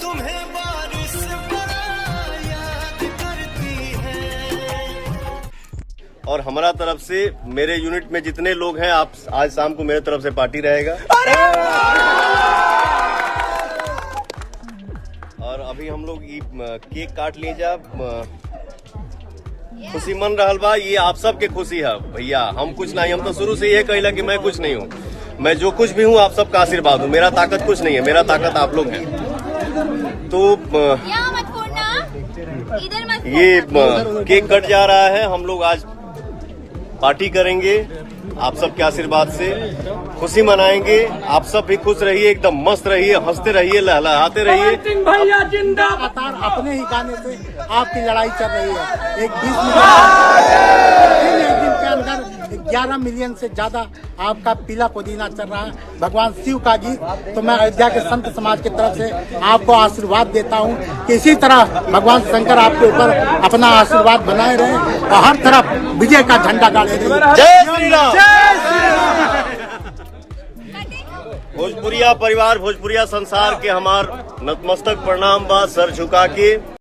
तुम्हें बारिश बड़ा याद करती है। और हमारा तरफ से मेरे यूनिट में जितने लोग हैं, आप आज शाम को मेरे तरफ से पार्टी रहेगा। और अभी हम लोग केक काट लिए जा, खुशी मन रहल बा। ये आप सबके खुशी है भैया, हम कुछ नहीं। हम तो शुरू से ये कहला कि मैं कुछ नहीं हूँ, मैं जो कुछ भी हूँ आप सबका आशीर्वाद हूँ। मेरा ताकत कुछ नहीं है, मेरा ताकत आप लोग हैं। तो ये केक कट जा रहा है, हम लोग आज पार्टी करेंगे आप सबके आशीर्वाद से, खुशी मनाएंगे। आप सब भी खुश रहिए, एकदम मस्त रहिए, हंसते रहिए, लहलहाते रहिए। भैया जिंदाबाद। लगातार अपने ही गाने से आपकी लड़ाई चल रही है। एक 20 दिन के अंदर 11 मिलियन से ज्यादा आपका पीला पुदीना चल रहा है, भगवान शिव का गीत। तो मैं अयोध्या के संत समाज की तरफ से आपको आशीर्वाद देता हूँ कि इसी तरह भगवान शंकर आपके ऊपर अपना आशीर्वाद बनाए रहे और हर तरफ विजय का झंडा गाड़े रहे। जय श्री राम। भोजपुरिया परिवार, भोजपुरिया संसार के हमार नतमस्तक प्रणाम बा, सर झुका के।